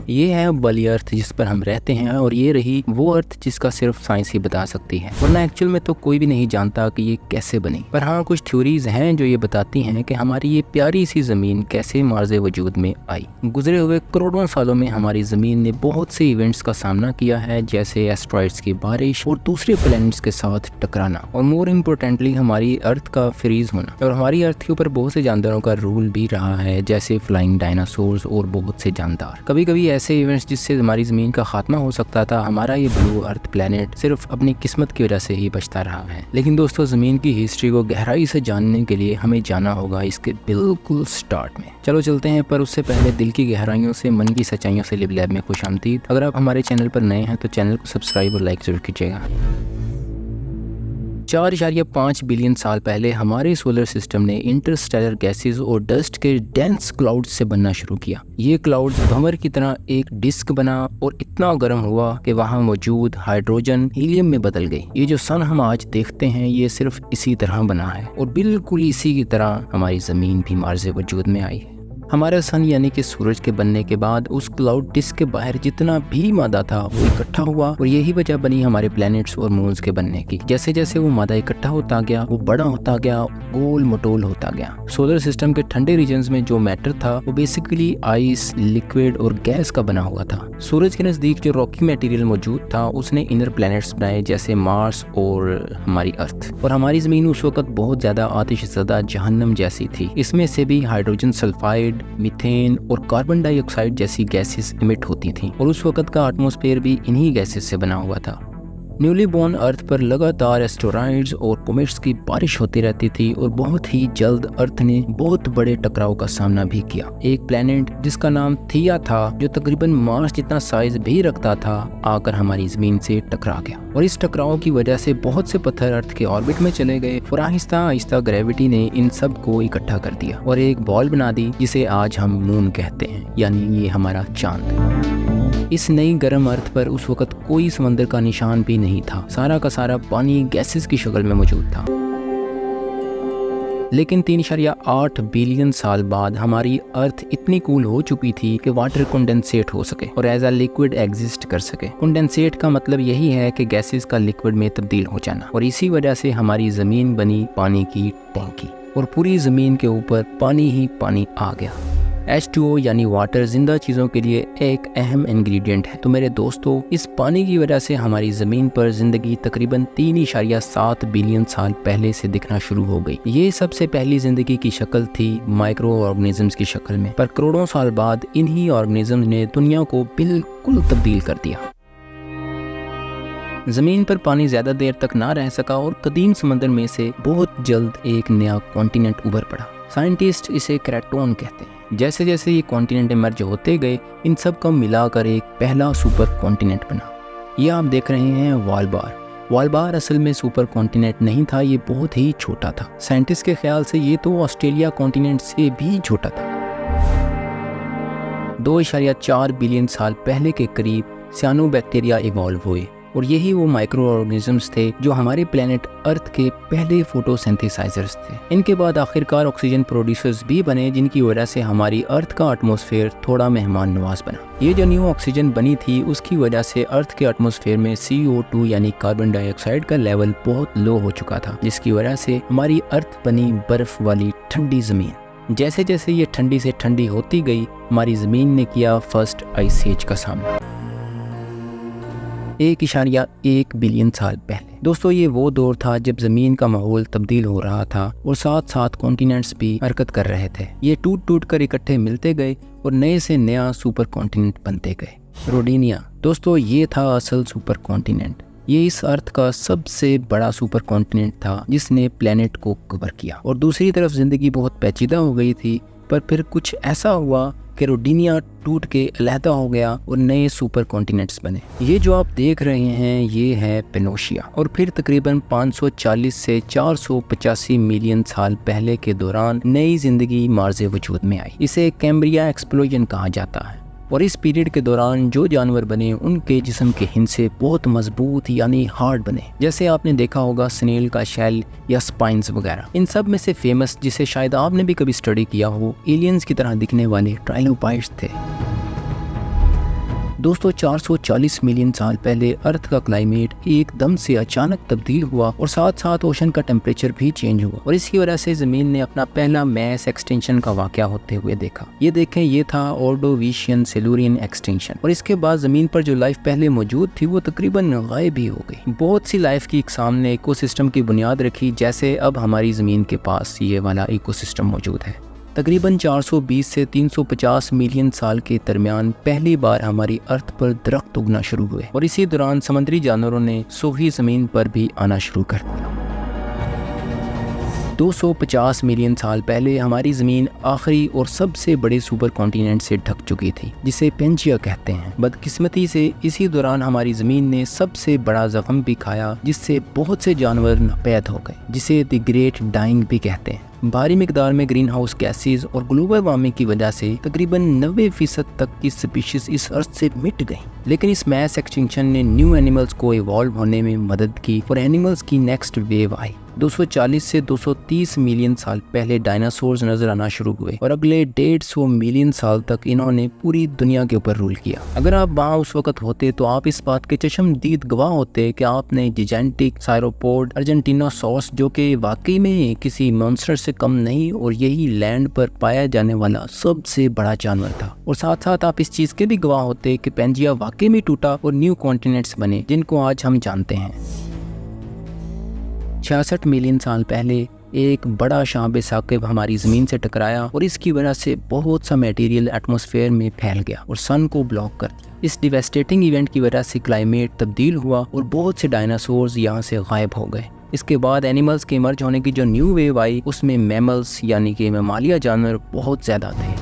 ये है अब वाली अर्थ जिस पर हम रहते हैं और ये रही वो अर्थ जिसका सिर्फ साइंस ही बता सकती है, वरना एक्चुअल में तो कोई भी नहीं जानता कि ये कैसे बनी। पर हाँ, कुछ थ्योरीज हैं जो ये बताती हैं कि हमारी ये प्यारी सी जमीन कैसे मार्ज़े वजूद में आई। गुजरे हुए करोड़ों सालों में हमारी जमीन ने बहुत से इवेंट्स का सामना किया है, जैसे एस्ट्रॉइड्स की बारिश और दूसरे प्लैनेट्स के साथ टकराना, और मोर इम्पोर्टेंटली हमारी अर्थ का फ्रीज होना। और हमारी अर्थ के ऊपर बहुत से जानदारों का रूल भी रहा है, जैसे फ्लाइंग डायनासोर्स और बहुत से जानदार। कभी कभी ऐसे इवेंट्स जिससे हमारी जमीन का खात्मा हो सकता था, हमारा ये ब्लू अर्थ प्लेनेट सिर्फ अपनी किस्मत की वजह से ही बचता रहा है। लेकिन दोस्तों, जमीन की हिस्ट्री को गहराई से जानने के लिए हमें जाना होगा इसके बिल्कुल स्टार्ट में। चलो चलते हैं, पर उससे पहले दिल की गहराइयों से, मन की सच्चाइयों से लिव लैब में खुशामदीद। अगर आप हमारे चैनल पर नए हैं तो चैनल को सब्सक्राइब और लाइक जरूर कीजिएगा। 4.5 बिलियन साल पहले हमारे सोलर सिस्टम ने इंटरस्टेलर गैसेस और डस्ट के डेंस क्लाउड से बनना शुरू किया। ये क्लाउड भंवर की तरह एक डिस्क बना और इतना गर्म हुआ कि वहाँ मौजूद हाइड्रोजन हीलियम में बदल गई। ये जो सन हम आज देखते हैं ये सिर्फ इसी तरह बना है, और बिल्कुल इसी की तरह हमारी ज़मीन भी मार्ज़े वजूद में आई है। हमारा सन यानी कि सूरज के बनने के बाद उस क्लाउड डिस्क के बाहर जितना भी मादा था वो इकट्ठा हुआ, और यही वजह बनी हमारे प्लैनेट्स और मून्स के बनने की। जैसे जैसे वो मादा इकट्ठा होता गया वो बड़ा होता गया, गोल मटोल होता गया। सोलर सिस्टम के ठंडे रीजन्स में जो मैटर था वो बेसिकली आइस, लिक्विड और गैस का बना हुआ था। सूरज के नजदीक जो रॉकी मटेरियल मौजूद था उसने इनर प्लैनेट्स बनाए, जैसे मार्स और हमारी अर्थ। और हमारी जमीन उस वक्त बहुत ज्यादा आतिशज़दा जहन्नम जैसी थी। इसमें से भी हाइड्रोजन सल्फाइड, मीथेन और कार्बन डाइऑक्साइड जैसी गैसेस इमिट होती थीं, और उस वक्त का एटमॉस्फेयर भी इन्हीं गैसेस से बना हुआ था। न्यूली बॉर्न अर्थ पर लगातार एस्टेरॉइड्स और कोमेट्स की बारिश होती रहती थी, और बहुत ही जल्द अर्थ ने बहुत बड़े टकराव का सामना भी किया। एक प्लैनेट जिसका नाम थिया था, जो तकरीबन मार्स जितना साइज भी रखता था, आकर हमारी जमीन से टकरा गया। और इस टकराव की वजह से बहुत से पत्थर अर्थ के ऑर्बिट में चले गए, और आहिस्ता आहिस्ता ग्रेविटी ने इन सब को इकट्ठा कर दिया और एक बॉल बना दी, जिसे आज हम मून कहते हैं, यानी ये हमारा चांद। इस नई गर्म अर्थ पर उस वक्त कोई समंदर का निशान भी नहीं था। सारा का सारा पानी गैसेस की शक्ल में मौजूद था। लेकिन 3.8 बिलियन साल बाद हमारी अर्थ इतनी कूल हो चुकी थी कि वाटर कंडेंसेट हो सके और एज अ लिक्विड एग्जिस्ट कर सके। कंडेंसेट का मतलब यही है कि गैसेस का लिक्विड में तब्दील हो जाना, और इसी वजह से हमारी ज़मीन बनी पानी की टैंकी, और पूरी ज़मीन के ऊपर पानी ही पानी आ गया। H2O यानी वाटर जिंदा चीज़ों के लिए एक अहम इंग्रेडिएंट है। तो मेरे दोस्तों, इस पानी की वजह से हमारी ज़मीन पर ज़िंदगी तकरीबन 3.7 बिलियन साल पहले से दिखना शुरू हो गई। ये सबसे पहली ज़िंदगी की शक्ल थी माइक्रो ऑर्गेनिजम्स की शक्ल में, पर करोड़ों साल बाद इन्हीं ऑर्गेनिजम्स ने दुनिया को बिल्कुल तब्दील कर दिया। ज़मीन पर पानी ज़्यादा देर तक ना रह सका, और कदीम समंदर में से बहुत जल्द एक नया कॉन्टिनेंट उभर पड़ा। साइंटिस्ट इसे क्रेटोन कहते हैं। जैसे जैसे ये कॉन्टिनेंट इमर्ज होते गए, इन सब को मिलाकर एक पहला सुपर कॉन्टिनेंट बना। ये आप देख रहे हैं वालबार। वालबार असल में सुपर कॉन्टिनेंट नहीं था, ये बहुत ही छोटा था। साइंटिस्ट के ख्याल से ये तो ऑस्ट्रेलिया कॉन्टिनेंट से भी छोटा था। 2.4 बिलियन साल पहले के करीब सियानोबैक्टीरिया इवॉल्व हुए, और यही वो माइक्रो ऑर्गेनिजम्स थे जो हमारे प्लेनेट अर्थ के पहले फोटोसिंथेसाइजर्स थे। इनके बाद आखिरकार ऑक्सीजन प्रोड्यूसर्स भी बने, जिनकी वजह से हमारी अर्थ का एटमॉस्फेयर थोड़ा मेहमान नवाज बना। ये जो न्यू ऑक्सीजन बनी थी उसकी वजह से अर्थ के एटमॉस्फेयर में CO2 यानी कार्बन डाइऑक्साइड का लेवल बहुत लो हो चुका था, जिसकी वजह से हमारी अर्थ बनी बर्फ वाली ठंडी जमीन। जैसे जैसे ये ठंडी से ठंडी होती गई, हमारी जमीन ने किया फर्स्ट आइस एज का सामना 1.1 बिलियन साल पहले। दोस्तों, ये वो दौर था जब ज़मीन का माहौल तब्दील हो रहा था और साथ साथ कॉन्टिनेंट्स भी हरकत कर रहे थे। ये टूट टूट कर इकट्ठे मिलते गए और नए से नया सुपर कॉन्टिनेंट बनते गए। रोडिनिया, दोस्तों, ये था असल सुपर कॉन्टिनेंट। ये इस अर्थ का सबसे बड़ा सुपर कॉन्टिनेंट था जिसने प्लेनेट को कवर किया। और दूसरी तरफ ज़िंदगी बहुत पेचीदा हो गई थी, पर फिर कुछ ऐसा हुआ कि रोडिनिया टूट के अलहदा हो गया और नए सुपर कॉन्टिनेंट्स बने। ये जो आप देख रहे हैं ये है पेनोशिया, और फिर तकरीबन 540 से 485 मिलियन साल पहले के दौरान नई जिंदगी मार्ज़े वजूद में आई। इसे कैम्ब्रिया एक्सप्लोजन कहा जाता है। और इस पीरियड के दौरान जो जानवर बने उनके जिस्म के हिस्से बहुत मजबूत यानी हार्ड बने, जैसे आपने देखा होगा स्नेल का शेल या स्पाइंस वगैरह। इन सब में से फेमस, जिसे शायद आपने भी कभी स्टडी किया हो, एलियंस की तरह दिखने वाले ट्राइलोपाइड्स थे। दोस्तों 440 मिलियन साल पहले अर्थ का क्लाइमेट एकदम से अचानक तब्दील हुआ और साथ साथ ओशन का टेम्परेचर भी चेंज हुआ और इसकी वजह से जमीन ने अपना पहला मैस एक्सटेंशन का वाकया होते हुए देखा। ये देखें, ये था ऑर्डोविशियन सिल्यूरियन एक्सटेंशन और इसके बाद जमीन पर जो लाइफ पहले मौजूद थी वो तकरीबन गायब ही हो गई। बहुत सी लाइफ की इकसाम ने इकोसिस्टम की बुनियाद रखी, जैसे अब हमारी जमीन के पास ये वाला इकोसिस्टम मौजूद है। तकरीबन 420 से 350 मिलियन साल के दरमियान पहली बार हमारी अर्थ पर दरख्त उगना शुरू हुए और इसी दौरान समुद्री जानवरों ने सूखी जमीन पर भी आना शुरू कर दिया। 250 मिलियन साल पहले हमारी ज़मीन आखिरी और सबसे बड़े सुपर कॉन्टिनेंट से ढक चुकी थी, जिसे पेंजिया कहते हैं। बदकिस्मती से इसी दौरान हमारी ज़मीन ने सबसे बड़ा जख्म भी खाया, जिससे बहुत से जानवर नापैद हो गए, जिसे द ग्रेट डाइंग भी कहते हैं। भारी मिकदार में ग्रीन हाउस गैसेज और ग्लोबल वार्मिंग की वजह से तकरीबन 90% तक की स्पीशीज इस अर्थ से मिट गई। लेकिन इस मैस एक्सटिंक्शन ने न्यू एनिमल्स को इवॉल्व होने में मदद की और एनिमल्स की नेक्स्ट वेव आई। 240 से 230 मिलियन साल पहले डायनासोर्स नजर आना शुरू हुए और अगले 150 मिलियन साल तक इन्होंने पूरी दुनिया के ऊपर रूल किया। अगर आप वहाँ उस वक्त होते तो आप इस बात के चश्मदीद गवाह होते कि आपने जिजेंटिक साइरोपोड अर्जेंटिनोसॉर्स, जो कि वाकई में किसी मॉन्स्टर से कम नहीं और यही लैंड पर पाया जाने वाला सबसे बड़ा जानवर था, और साथ साथ आप इस चीज के भी गवाह होते कि पेंजिया वाकई में टूटा और न्यू कॉन्टिनेंट्स बने जिनको आज हम जानते हैं। 66 मिलियन साल पहले एक बड़ा शाब साकिब हमारी ज़मीन से टकराया और इसकी वजह से बहुत सा मटेरियल एटमॉस्फेयर में फैल गया और सन को ब्लॉक कर दिया। इस डिवेस्टेटिंग इवेंट की वजह से क्लाइमेट तब्दील हुआ और बहुत से डायनासोर्स यहाँ से गायब हो गए। इसके बाद एनिमल्स के इमर्ज होने की जो न्यू वेव आई, उसमें मैमल्स यानी कि ममालिया जानवर बहुत ज़्यादा थे।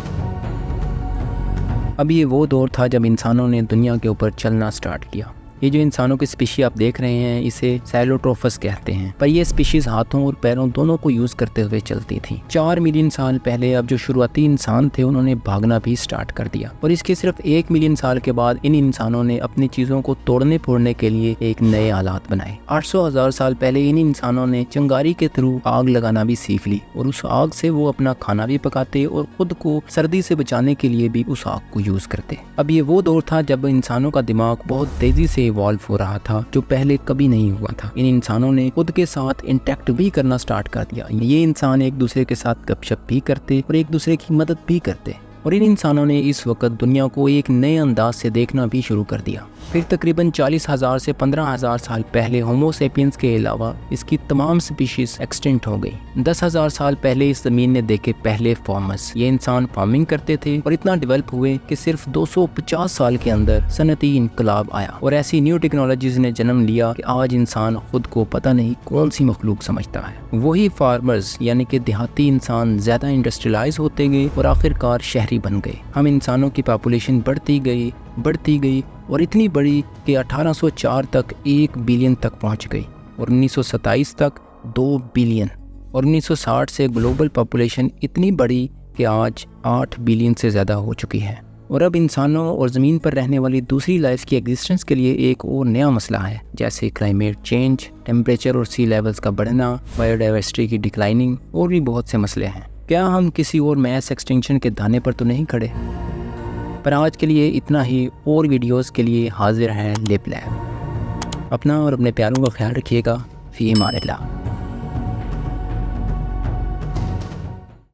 अब ये वो दौर था जब इंसानों ने दुनिया के ऊपर चलना स्टार्ट किया। ये जो इंसानों की स्पीशी आप देख रहे हैं, इसे सैलोट्रोफस कहते हैं, पर ये स्पीशीज हाथों और पैरों दोनों को यूज करते हुए चलती थी। 4 मिलियन साल पहले अब जो शुरुआती इंसान थे उन्होंने भागना भी स्टार्ट कर दिया और इसके सिर्फ 1 मिलियन साल के बाद इन इंसानों ने अपनी चीजों को तोड़ने फोड़ने के लिए एक नए आलात बनाए। 800,000 साल पहले इन इंसानों ने चिंगारी के थ्रू आग लगाना भी सीख ली और उस आग से वो अपना खाना भी पकाते और खुद को सर्दी से बचाने के लिए भी उस आग को यूज करते। अब ये वो दौर था जब इंसानों का दिमाग बहुत तेजी से इवॉल्व हो रहा था, जो पहले कभी नहीं हुआ था। इन इंसानों ने खुद के साथ इंटरेक्ट भी करना स्टार्ट कर दिया। ये इंसान एक दूसरे के साथ गपशप भी करते और एक दूसरे की मदद भी करते और इन इंसानों ने इस वक्त दुनिया को एक नए अंदाज से देखना भी शुरू कर दिया। फिर तकरीबन 40,000 से 15,000 साल पहले होमो सेपियंस के अलावा इसकी तमाम स्पीशीज एक्सटिंक्ट हो गई। 10,000 साल पहले इस जमीन ने देखे पहले फार्मर्स। ये इंसान फार्मिंग करते थे और इतना डेवलप हुए कि सिर्फ 250 साल के अंदर सनती इनकलाब आया और ऐसी न्यू टेक्नोलॉजीज ने जन्म लिया कि आज इंसान खुद को पता नहीं कौन सी मखलूक समझता है। वही फार्मर्स यानी कि देहाती इंसान ज्यादा इंडस्ट्रियलाइज होते गए और आखिरकार शहरी बन गए। हम इंसानों की पॉपुलेशन बढ़ती गई और इतनी बड़ी कि 1804 तक 1 बिलियन तक पहुंच गई और 1927 तक 2 बिलियन और 1960 से ग्लोबल पॉपुलेशन इतनी बड़ी कि आज 8 बिलियन से ज़्यादा हो चुकी है। और अब इंसानों और ज़मीन पर रहने वाली दूसरी लाइफ की एग्जिस्टेंस के लिए एक और नया मसला है, जैसे क्लाइमेट चेंज, टेम्परेचर और सी लेवल्स का बढ़ना, बायोडाइवर्सिटी की डिक्लाइनिंग और भी बहुत से मसले हैं। क्या हम किसी और मैस एक्सटिंक्शन के दाने पर तो नहीं खड़े? पर आज के लिए इतना ही। और वीडियोस के लिए हाजिर है लिप लैब। अपना और अपने प्यारों का ख्याल रखिएगा। फी अमान अल्लाह।